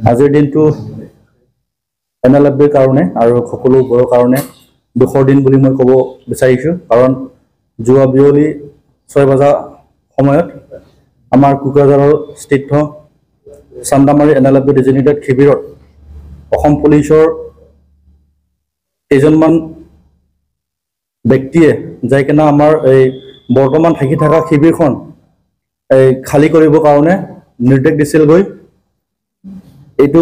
আজিৰ দিনটো NLFBৰ কাৰণে আৰু সকলোবোৰৰ কাৰণে দুখৰ দিন বুলি মই ক'ব বিচাৰিছোঁ, কাৰণ যোৱা বিয়লি 6 বজা সময়ত আমাৰ কোকৰাঝাৰৰ স্থিত চান্দামাৰী NLFB ডেজিগনেটেড শিবিৰত অসম পুলিচৰ কেইজনমান ব্যক্তিয়ে যাই কিনে আমাৰ এই বৰ্তমান থাকি থকা শিবিৰখন খালী কৰিবৰ কাৰণে নিৰ্দেশ দিছিল গৈ। এইটো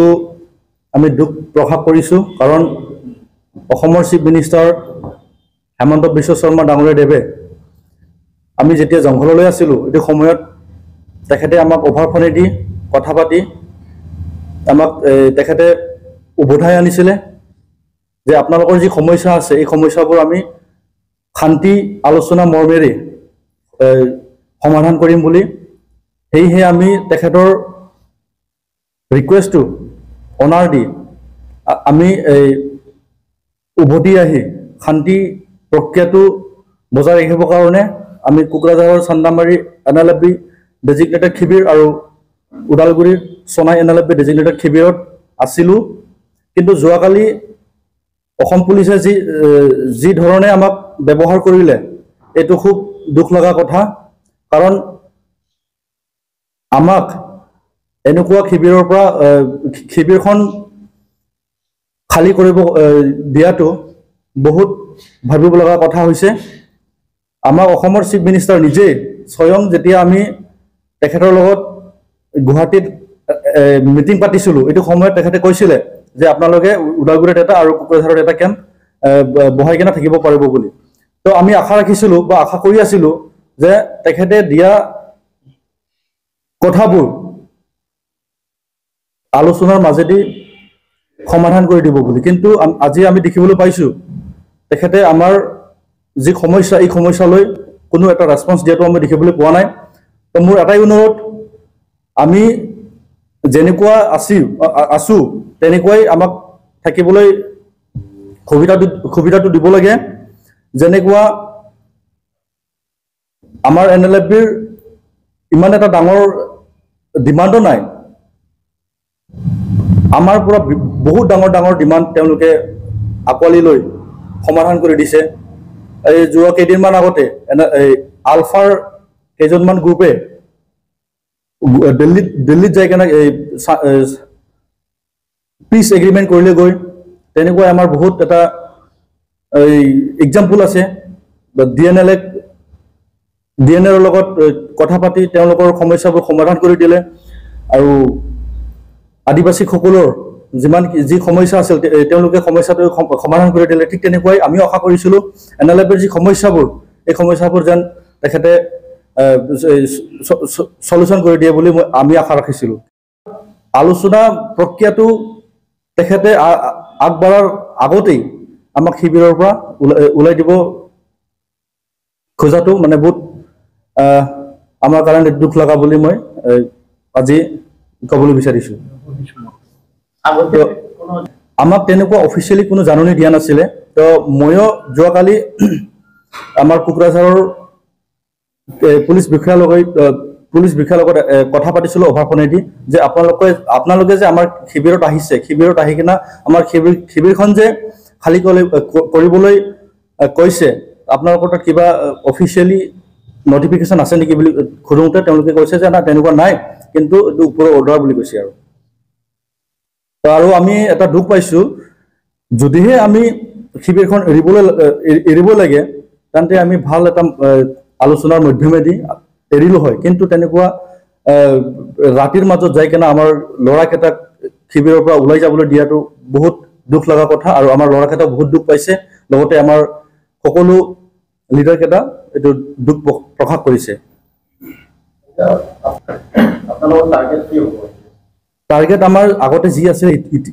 আমি দুখ প্ৰকাশ কৰিছোঁ, কাৰণ অসমৰ চিফ মিনিষ্টাৰ হেমন্ত বিশ্ব শৰ্মা ডাঙৰীয়াদেৱে আমি যেতিয়া জংঘললৈ আছিলোঁ, এইটো সময়ত তেখেতে আমাক অভাৰফোনেদি কথা পাতি আমাক তেখেতে উভতাই আনিছিলে যে আপোনালোকৰ যি সমস্যা আছে এই সমস্যাবোৰ আমি শান্তি আলোচনা মৰ্মেৰে সমাধান কৰিম বুলি। সেয়েহে আমি তেখেতৰ ৰিকুৱেষ্টটো অনাৰ দি আমি উভতি আহি শান্তি প্ৰক্ৰিয়াটো বজাই ৰাখিবৰ কাৰণে আমি কোকৰাঝাৰৰ চান্দামাৰী NLFB ডেজিগনেটেড শিবিৰ আৰু ওদালগুৰিৰ সোনাই NLFB ডেজিগনেটেড শিবিৰত আছিলোঁ। কিন্তু যোৱাকালি অসম পুলিচে যি ধৰণে আমাক ব্যৱহাৰ কৰিলে এইটো খুব দুখ লগা কথা, কাৰণ আমাক এনেকুৱা শিবিৰৰ পৰা শিবিৰখন খালী কৰিব দিয়াটো বহুত ভাবিব লগা কথা হৈছে। আমাক অসমৰ চিফ মিনিষ্টাৰ নিজেই স্বয়ং যেতিয়া আমি তেখেতৰ লগত গুৱাহাটীত মিটিং পাতিছিলোঁ, এইটো সময়ত তেখেতে কৈছিলে যে আপোনালোকে ওদালগুৰিত এটা আৰু কোকৰাঝাৰত এটা কেম্প বহাই কিনে থাকিব পাৰিব বুলি। তো আমি আশা ৰাখিছিলোঁ বা আশা কৰি আছিলোঁ যে তেখেতে দিয়া কথাবোৰ আলোচনাৰ মাজেদি সমাধান কৰি দিব বুলি। কিন্তু আজি আমি দেখিবলৈ পাইছোঁ তেখেতে আমাৰ যি সমস্যা এই সমস্যালৈ কোনো এটা ৰেছপন্স দিয়াটো আমি দেখিবলৈ পোৱা নাই। তো মোৰ এটাই অনুৰোধ, আমি যেনেকুৱা আছোঁ তেনেকুৱাই আমাক থাকিবলৈ সুবিধাটো দিব লাগে। যেনেকুৱা আমাৰ NLFBৰ ইমান এটা ডাঙৰ ডিমাণ্ডো নাই, আমাৰ পৰা বহুত ডাঙৰ ডাঙৰ ডিমাণ্ড তেওঁলোকে আঁকোৱালি লৈ সমাধান কৰি দিছে। এই যোৱা কেইদিনমান আগতে আলফাৰ কেইজনমান গ্ৰুপে দিল্লীত যাই কেনে পিচ এগ্ৰিমেণ্ট কৰিলে গৈ। তেনেকুৱাই আমাৰ বহুত এটা এক্সাম্পল আছে। DNLৰ লগত কথা পাতি তেওঁলোকৰ সমস্যাবোৰ সমাধান কৰি দিলে, আৰু আদিবাসীসকলৰ যি সমস্যা আছিল তেওঁলোকে সমস্যাটো সমাধান কৰি দিলে। ঠিক তেনেকুৱাই আমিও আশা কৰিছিলোঁ NLFBৰ যি সমস্যাবোৰ এই সমস্যাবোৰ যেন তেখেতে সলিউশ্যন কৰি দিয়ে বুলি আমি আশা ৰাখিছিলোঁ। আলোচনা প্ৰক্ৰিয়াটো তেখেতে আগবঢ়াৰ আগতেই আমাক শিবিৰৰ পৰা ওলাই দিব খোজাটো মানে বহুত আমাৰ কাৰণে দুখ লগা বুলি মই আজি ক'বলৈ বিচাৰিছোঁ। আমাক তেনেকুৱা অফিচিয়েলি কোনো জাননী দিয়া নাছিলে। তো ময়ো যোৱাকালি আমাৰ কোকৰাঝাৰৰ পুলিচ বিষয়াৰ লগত কথা পাতিছিলোঁ অভাৰফোনেদি, যে আপোনালোকে যে আমাৰ শিবিৰত আহিছে, শিবিৰত আহি কিনে আমাৰ শিবিৰখন যে খালী কৰিবলৈ কৈছে, আপোনালোকৰ তাত কিবা অফিচিয়েলি নটিফিকেশ্যন আছে নেকি বুলি সোধোতে তেওঁলোকে কৈছে যে না তেনেকুৱা নাই, কিন্তু এইটো ওপৰৰ অৰ্ডাৰ বুলি কৈছে। আৰু আমি এটা দুখ পাইছোঁ, যদিহে আমি শিবিৰখন এৰিব লাগে তেন্তে আমি ভাল এটা আলোচনাৰ মাধ্যমেদি এৰিলো হয়। কিন্তু তেনেকুৱা ৰাতিৰ মাজত যাই কিনে আমাৰ ল'ৰাকেইটাক শিবিৰৰ পৰা ওলাই যাবলৈ দিয়াটো বহুত দুখ লগা কথা, আৰু আমাৰ ল'ৰাকেইটা বহুত দুখ পাইছে, লগতে আমাৰ সকলো লিডাৰকেইটা এইটো দুখ প্ৰকাশ কৰিছে। টাৰ্গেট আমাৰ আগতে যি আছে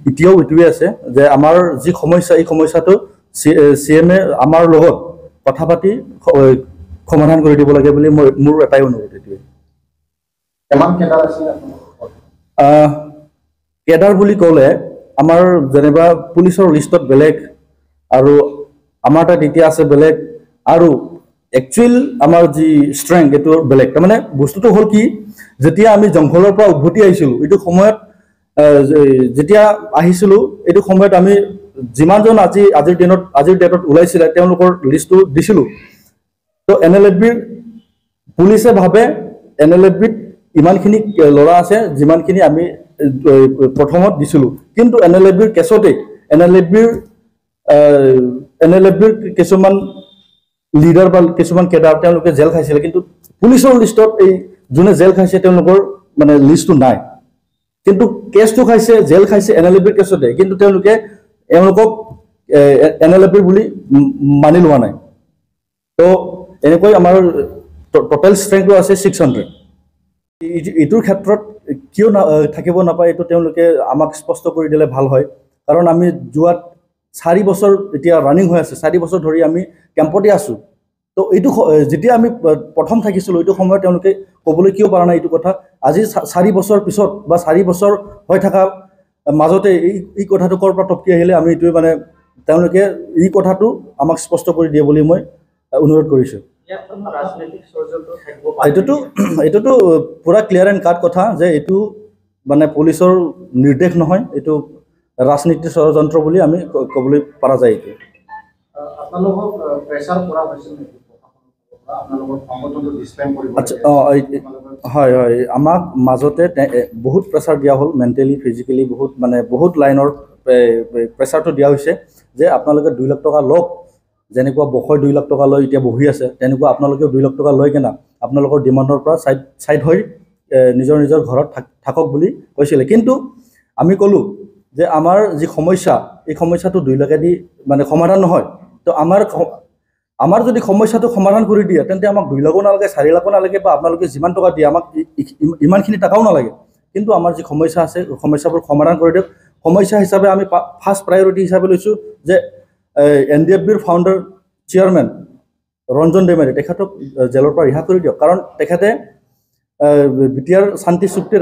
এতিয়াও এইটোৱে আছে যে আমাৰ যি সমস্যা এই সমস্যাটো CMে আমাৰ লগত কথা পাতি সমাধান কৰি দিব লাগে বুলি মোৰ এটাই অনুৰোধ। এইটোৱে কেডাৰ বুলি ক'লে আমাৰ যেনিবা পুলিচৰ লিষ্টত বেলেগ, আৰু আমাৰ তাত এতিয়া আছে বেলেগ, আৰু একচুৱেল আমাৰ যি ষ্ট্ৰেংথ এইটো বেলেগ তাৰমানে বস্তুটো হ'ল কি যেতিয়া আমি জংঘলৰ পৰা উভতি আহিছিলোঁ এইটো সময়ত যেতিয়া আহিছিলোঁ এইটো সময়ত আমি যিমানজন আজিৰ ডেটত ওলাইছিলে তেওঁলোকৰ লিষ্টটো দিছিলোঁ তো NLFBৰ পুলিচে ভাবে NLFBত ইমানখিনি ল'ৰা আছে যিমানখিনি আমি প্ৰথমত দিছিলোঁ কিন্তু NLFBৰ কেছতে NLFBৰ কিছুমান লিডাৰ বা কিছুমান কেডাৰ তেওঁলোকে জেল খাইছিলে কিন্তু পুলিচৰ লিষ্টত এই যোনে জেল খাইছে তেওঁলোকৰ মানে লিষ্টটো নাই কিন্তু কেছটো খাইছে জেল খাইছে NLFBৰ কেছতে কিন্তু তেওঁলোকক NLFB বুলি মানি লোৱা নাই তো এনেকৈ আমাৰ টোটেল ষ্ট্ৰেংথটো আছে 600 এইটোৰ ক্ষেত্ৰত কিয় থাকিব নাপায় এইটো তেওঁলোকে আমাক স্পষ্ট কৰি দিলে ভাল হয় কাৰণ আমি যোৱাত 4 বছৰ এতিয়া ৰানিং হৈ আছে 4 বছৰ ধৰি আমি কেম্পতে আছো তো এইটো যেতিয়া আমি প্ৰথম থাকিছিলোঁ এইটো সময়ত তেওঁলোকে ক'বলৈ কিয় পৰা নাই এইটো কথা আজি 4 বছৰ পিছত বা 4 বছৰ হৈ থকা মাজতে এই কথাটো কৰ পৰা টপকি আহিলে আমি এইটো মানে তেওঁলোকে এই কথাটো আমাক স্পষ্ট কৰি দিয়ে বুলি মই অনুৰোধ কৰিছোঁ এইটোতো পুৰা ক্লিয়াৰ এণ্ড কাট কথা যে এইটো মানে পুলিচৰ নিৰ্দেশ নহয় এইটো ৰাজনীতিৰ ষড়যন্ত্ৰ বুলি আমি ক'বলৈ পৰা যায় এইটো আপোনালোকক প্ৰেছাৰ কৰা হৈছিল নেকি আপোনালোকৰ সংগঠনটো ডিছপেন্ড কৰিব আচ্ছা হয় আমাক মাজতে বহুত প্ৰেছাৰ দিয়া হ'ল মেণ্টেলি ফিজিকেলি বহুত লাইনৰ প্ৰেছাৰটো দিয়া হৈছে যে আপোনালোকে 2 লাখ টকা লওক যেনেকুৱা বখৈ 2 লাখ টকা লৈ এতিয়া বহি আছে তেনেকুৱা আপোনালোকেও 2 লাখ টকা লৈ কেনা আপোনালোকৰ ডিমাণ্ডৰ পৰা সাইড হৈ নিজৰ ঘৰত থাকক বুলি কৈছিলে কিন্তু আমি ক'লো যে আমাৰ যি সমস্যা এই সমস্যাটো 2 লাখেদি মানে সমাধান নহয় তো আমাৰ যদি সমস্যাটো সমাধান কৰি দিয়ে তেন্তে আমাক 2 লাখো নালাগে 4 লাখো নালাগে বা আপোনালোকে যিমান টকা দিয়ে আমাক ইমানখিনি টকাও নালাগে কিন্তু আমাৰ যি সমস্যা আছে সমস্যাবোৰ সমাধান কৰি দিয়ক সমস্যা হিচাপে আমি ফাৰ্ষ্ট প্ৰায়োৰিটি হিচাপে লৈছোঁ যে NDFBৰ ফাউণ্ডাৰ চেয়াৰমেন ৰঞ্জন ডেমেৰে তেখেতক জেলৰ পৰা ৰিহা কৰি দিয়ক কাৰণ তেখেতে বিটিআৰ শান্তি চুক্তিৰ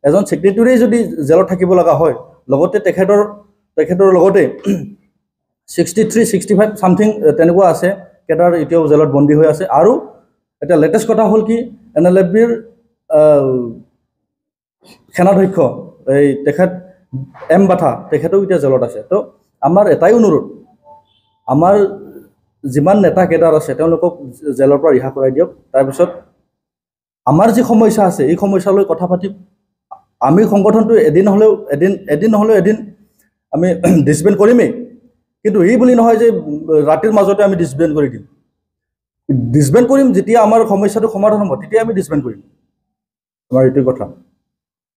এজন ছিগনেটৰী যদি জেলত থাকিব লগা হয় লগতে তেখেতৰ লগতে 63 65 সামথিং তেনেকুৱা আছে কেডাৰ এতিয়াও জেলত বন্দী হৈ আছে আৰু এটা লেটেষ্ট কথা হ'ল কি NLFBৰ সেনাধ্যক্ষ এই তেখেত M বাথা তেখেতও এতিয়া জেলত আছে তো আমাৰ এটাই অনুৰোধ আমাৰ যিমান নেতা কেডাৰ আছে তেওঁলোকক জেলৰ পৰা ৰিহা কৰাই দিয়ক তাৰপিছত আমাৰ যি সমস্যা আছে এই সমস্যালৈ কথা পাতি আমি সংগঠনটো এদিন নহলেও এদিন আমি ডিছবেণ্ড কৰিমেই কিন্তু এই বুলি নহয় যে ৰাতিৰ মাজতে আমি ডিছবেণ্ড কৰি দিম ডিছবেণ্ড কৰিম যেতিয়া আমাৰ সমস্যাটো সমাধান হ'ব তেতিয়া আমি ডিছবেণ্ড কৰিম আমাৰ এইটো কথা